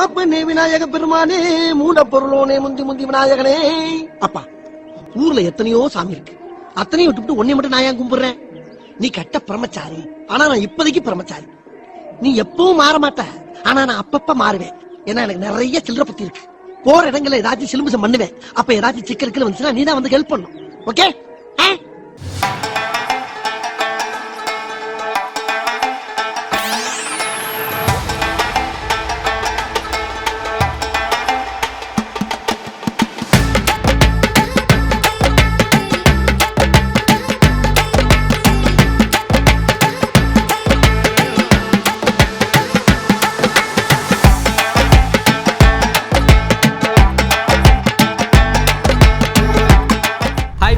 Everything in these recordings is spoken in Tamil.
அப்பனே விநாயக பெருமானே, மூட பொருளோனே, முந்தி முந்தி விநாயகனே. அப்பா, ஊர்ல எத்தனையோ சாமி இருக்கு, அத்தனையும் விட்டுவிட்டு ஒன்னே மட்டும் நான் ஏன் கும்பிடுறேன்? நீ கட்ட பிரம்மச்சாரி, ஆனா நான் இப்போதைக்கு பிரம்மச்சாரி. நீ எப்பவும் மாற மாட்ட, ஆனா நான் அப்பப்ப மாறுவேன். ஏன்னா எனக்கு நிறைய சில்லற பத்தி இருக்கு. போற இடங்கள்ல ஏதாச்சும் சிலுமிசம் பண்ணுவேன். அப்ப ஏதாச்சும் சிக்கலுக்கு வந்துச்சுன்னா நீ தான் வந்து ஹெல்ப் பண்ணும். ஓகே?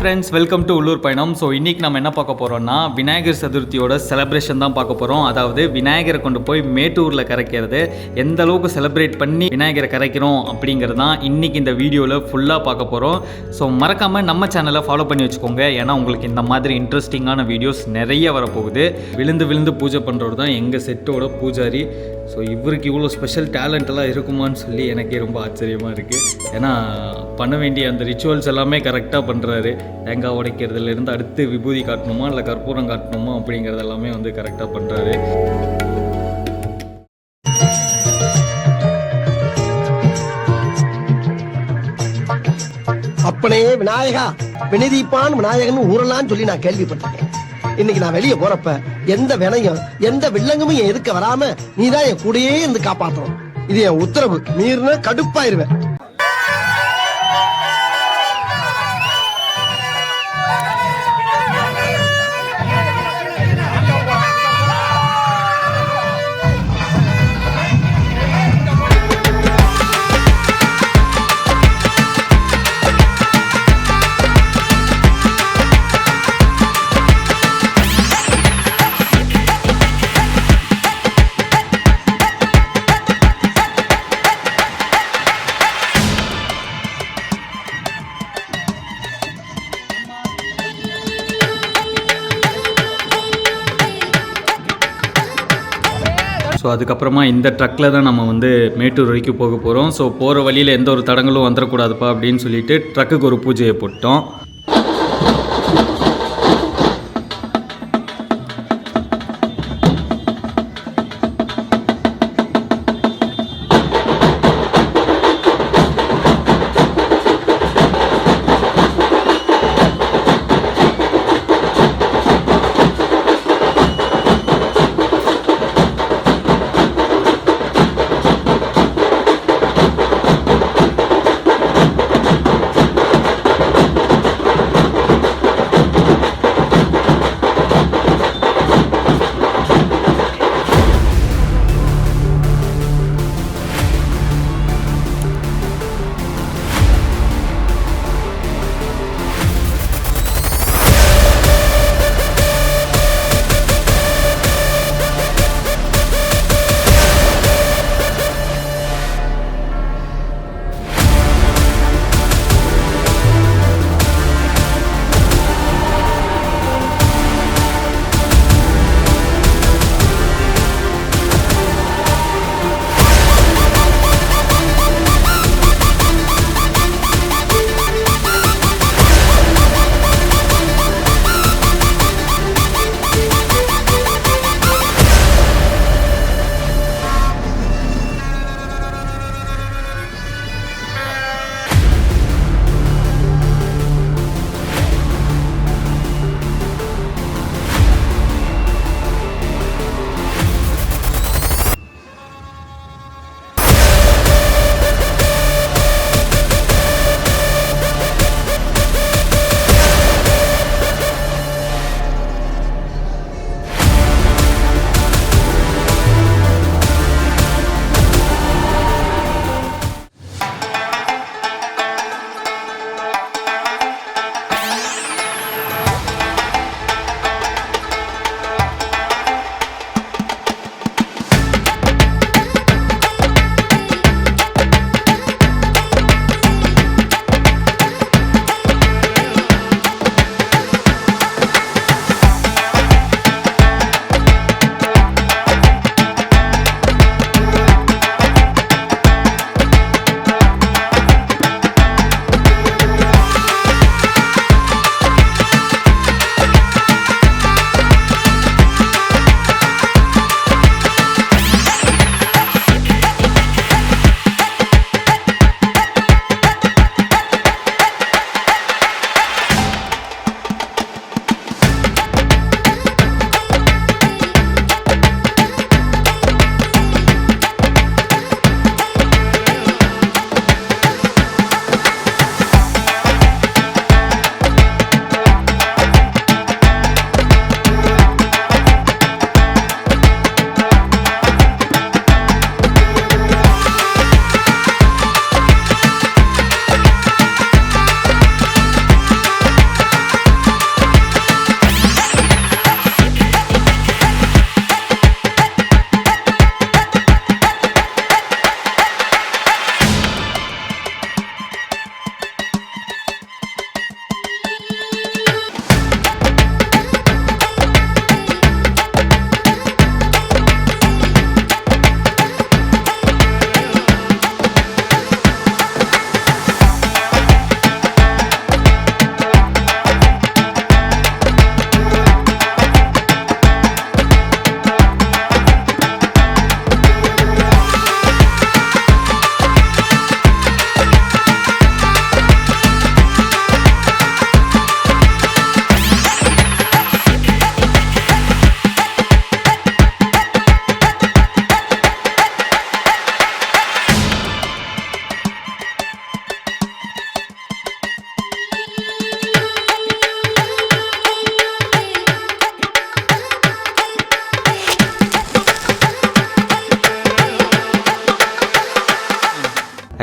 ஃப்ரெண்ட்ஸ், வெல்கம் டு உள்ளூர் பயணம். ஸோ இன்றைக்கி நம்ம என்ன பார்க்க போகிறோம்னா, விநாயகர் சதுர்த்தியோட செலிப்ரேஷன் தான் பார்க்க போகிறோம். அதாவது விநாயகரை கொண்டு போய் மேட்டூரில் கரைக்கிறது, எந்த அளவுக்கு செலிப்ரேட் பண்ணி விநாயகரை கரைக்கிறோம் அப்படிங்கிறது தான் இன்றைக்கி இந்த வீடியோவில் ஃபுல்லாக பார்க்க போகிறோம். ஸோ மறக்காமல் நம்ம சேனலை ஃபாலோ பண்ணி வச்சுக்கோங்க. ஏன்னா உங்களுக்கு இந்த மாதிரி இன்ட்ரெஸ்டிங்கான வீடியோஸ் நிறைய வரப்போகுது. விழுந்து விழுந்து பூஜை பண்ணுறது தான் எங்கள் செட்டோட பூஜாரி. ஸோ இவருக்கு இவ்வளோ ஸ்பெஷல் டேலண்ட்டெல்லாம் இருக்குமான்னு சொல்லி எனக்கே ரொம்ப ஆச்சரியமாக இருக்குது. ஏன்னா பண்ண வேண்டிய அந்த ரிச்சுவல்ஸ் எல்லாமே கரெக்டாக பண்ணுறாரு. தேங்காய் உடைக்கிறதுலேருந்து அடுத்து விபூதி காட்டணுமா இல்லை கற்பூரம் காட்டணுமா அப்படிங்கிறது எல்லாமே வந்து கரெக்டாக பண்ணுறாரு. அப்பனே விநாயகா, வினதீப்பான் விநாயகன் ஊரெல்லாம் சொல்லி நான் கேள்விப்பட்டிருக்கேன். இன்னைக்கு நான் வெளியே போறப்ப எந்த வினையும் எந்த வில்லங்கமும் என் எதுக்க வராம நீதான் என் கூடயே இருந்து காப்பாற்றணும். இது என் உத்தரவு. மீறின கடுப்பாயிருவேன். ஸோ அதுக்கப்புறமா இந்த ட்ரக்கில் தான் நம்ம வந்து மேட்டூர் வரைக்கும் போக போகிறோம். ஸோ போகிற வழியில் எந்த ஒரு தடங்களும் வந்துடக்கூடாதுப்பா அப்படின்னு சொல்லிட்டு ட்ரக்குக்கு ஒரு பூஜையை போட்டோம்.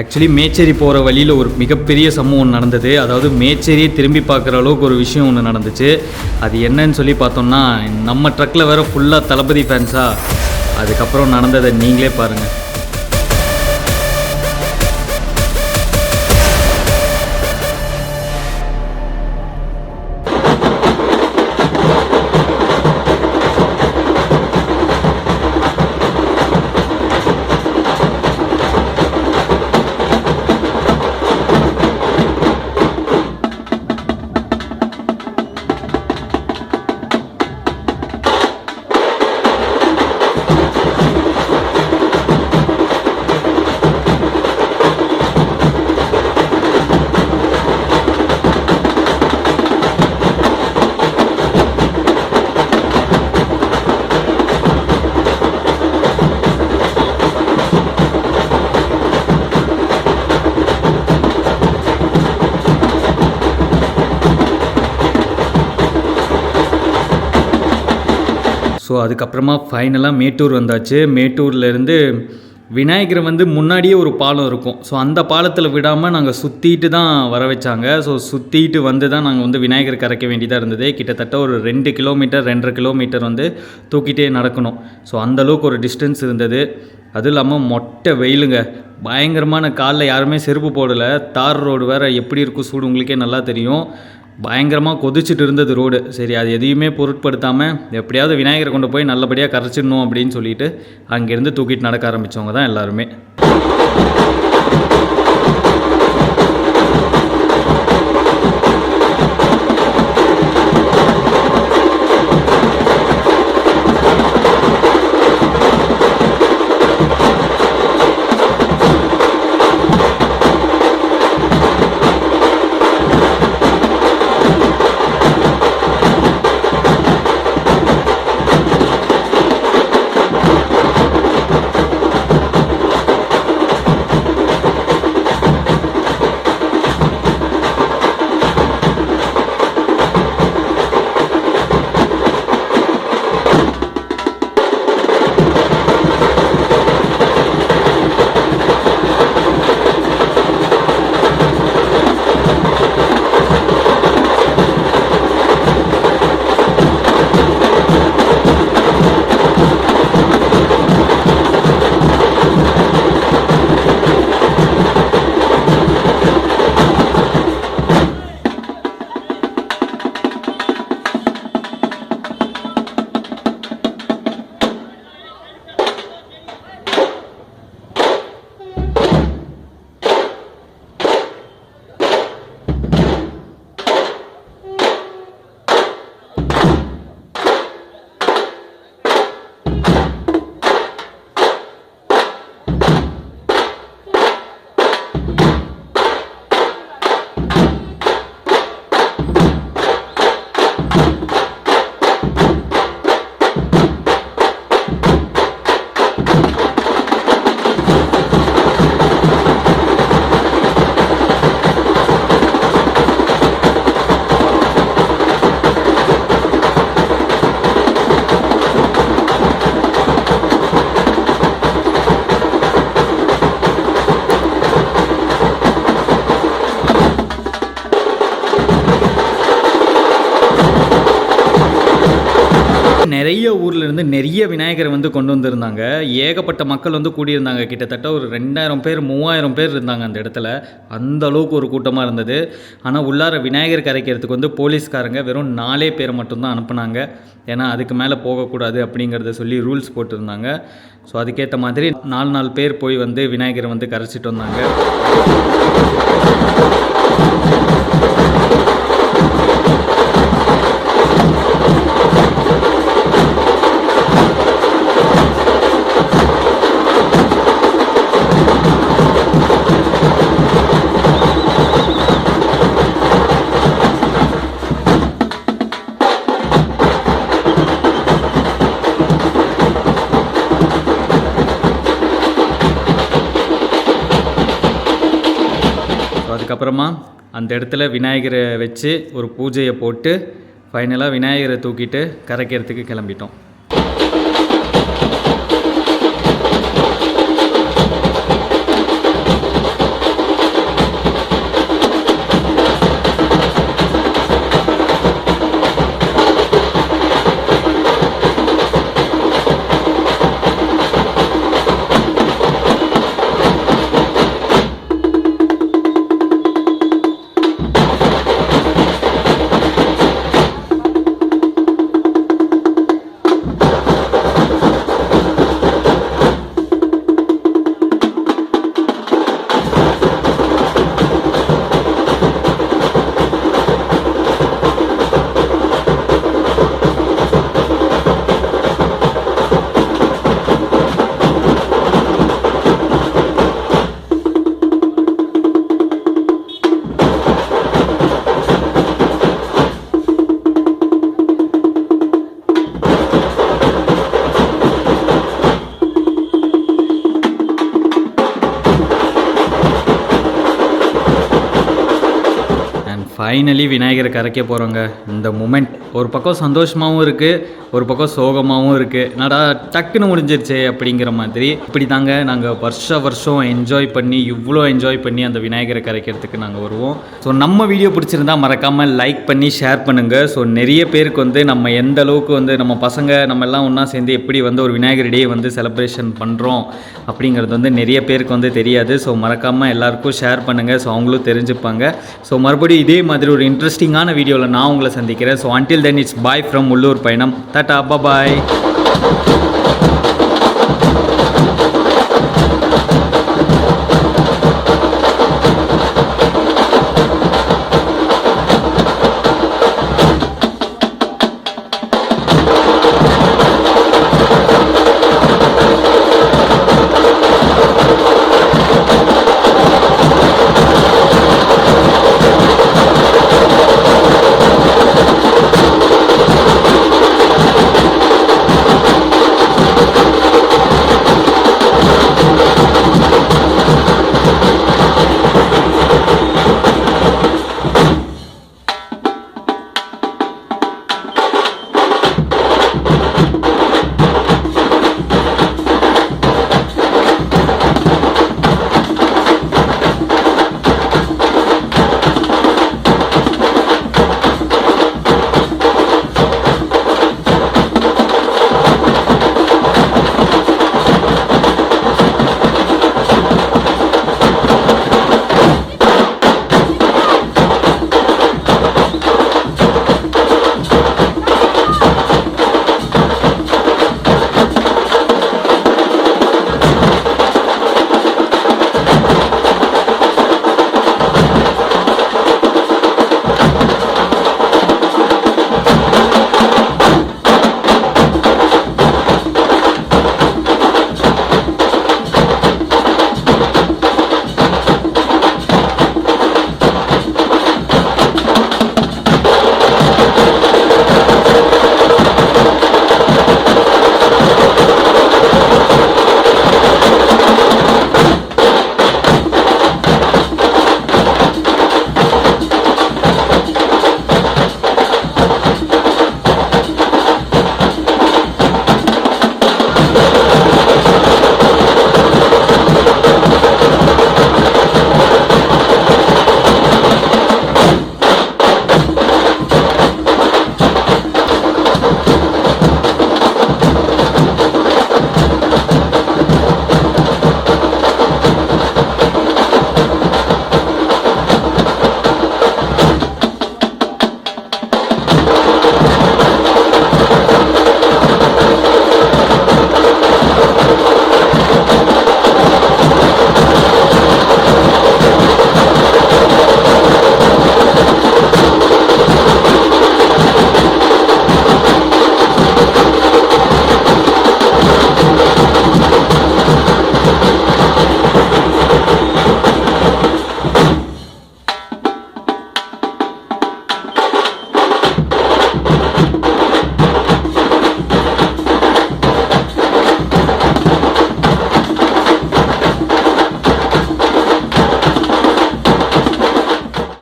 ஆக்சுவலி மேச்சேரி போகிற வழியில் ஒரு மிகப்பெரிய சம்பவம் நடந்தது. அதாவது மேச்சேரியை திரும்பி பார்க்குற அளவுக்கு ஒரு விஷயம் ஒன்று நடந்துச்சு. அது என்னன்னு சொல்லி பார்த்தோம்னா, நம்ம ட்ரக்கில் வேறு ஃபுல்லாக தளபதி ஃபேன்ஸாக. அதுக்கப்புறம் நடந்ததை நீங்களே பாருங்கள். ஸோ அதுக்கப்புறமா ஃபைனலாக மேட்டூர் வந்தாச்சு. மேட்டூர்லேருந்து விநாயகரை வந்து முன்னாடியே ஒரு பாலம் இருக்கும். ஸோ அந்த பாலத்தில் விடாமல் நாங்கள் சுற்றிட்டு தான் வர வச்சாங்க. ஸோ சுற்றிட்டு வந்து தான் நாங்கள் வந்து விநாயகர் கரைக்க வேண்டியதாக இருந்தது. கிட்டத்தட்ட ஒரு 2 கிலோமீட்டர் 2.5 கிலோமீட்டர் வந்து தூக்கிட்டே நடக்கணும். ஸோ அந்தளவுக்கு ஒரு டிஸ்டன்ஸ் இருந்தது. அதுவும் இல்லாமல் மொட்டை வெயிலுங்க, பயங்கரமான. காலில் யாருமே செருப்பு போடலை. தார் ரோடு வேறு எப்படி இருக்கும் சூடு உங்களுக்கே நல்லா தெரியும். பயங்கரமாக கொதிச்சுட்டு இருந்தது ரோடு. சரி, அது எதையுமே பொருட்படுத்தாமல் எப்படியாவது விநாயகரை கொண்டு போய் நல்லபடியாக கரைச்சிடணும் அப்படின்னு சொல்லிட்டு அங்கேருந்து தூக்கிட்டு நடக்க ஆரம்பித்தவங்க தான் எல்லாருமே. நிறைய ஊரில் இருந்து நிறைய விநாயகரை வந்து கொண்டு வந்திருந்தாங்க. ஏகப்பட்ட மக்கள் வந்து கூடியிருந்தாங்க. கிட்டத்தட்ட ஒரு 2000 பேர் 3000 பேர் இருந்தாங்க அந்த இடத்துல. அந்த அளவுக்கு ஒரு கூட்டமாக இருந்தது. ஆனால் உள்ளார விநாயகர் கரைக்கிறதுக்கு வந்து போலீஸ்காரங்க வெறும் 4 பேரை மட்டும்தான் அனுப்புனாங்க. ஏன்னா அதுக்கு மேலே போகக்கூடாது அப்படிங்கிறத சொல்லி ரூல்ஸ் போட்டிருந்தாங்க. ஸோ அதுக்கேற்ற மாதிரி 4 பேர் போய் வந்து விநாயகரை வந்து கரைச்சிட்டு வந்தாங்க. அதுக்கப்புறமா அந்த இடத்துல விநாயகரை வச்சு ஒரு பூஜையை போட்டு ஃபைனலாக விநாயகரை தூக்கிட்டு கரைக்கிறதுக்கு கிளம்பிட்டோம். ஃபைனலி விநாயகரை கரைக்க போகிறோங்க. இந்த மூமெண்ட் ஒரு பக்கம் சந்தோஷமாகவும் இருக்குது, ஒரு பக்கம் சோகமாகவும் இருக்குது. நடா டக்குன்னு முடிஞ்சிருச்சே அப்படிங்கிற மாதிரி. இப்படி தாங்க நாங்கள் வருஷம் என்ஜாய் பண்ணி, இவ்வளோ என்ஜாய் பண்ணி அந்த விநாயகரை கரைக்கிறதுக்கு நாங்கள் வருவோம். ஸோ நம்ம வீடியோ பிடிச்சிருந்தா மறக்காமல் லைக் பண்ணி ஷேர் பண்ணுங்கள். ஸோ நிறைய பேருக்கு வந்து நம்ம எந்த அளவுக்கு வந்து நம்ம பசங்க நம்ம எல்லாம் ஒன்றா சேர்ந்து எப்படி வந்து ஒரு விநாயகர் டே வந்து செலிப்ரேஷன் பண்ணுறோம் அப்படிங்கிறது வந்து நிறைய பேருக்கு வந்து தெரியாது. ஸோ மறக்காமல் எல்லாருக்கும் ஷேர் பண்ணுங்கள். ஸோ அவங்களும் தெரிஞ்சுப்பாங்க. ஸோ மறுபடியும் இதே மாதிரி ஒரு இன்ட்ரெஸ்டிங்கான வீடியோவில் நான் உங்களை சந்திக்கிறேன். So until then it's bye from உள்ளூர் பயணம். டாடா பாய்.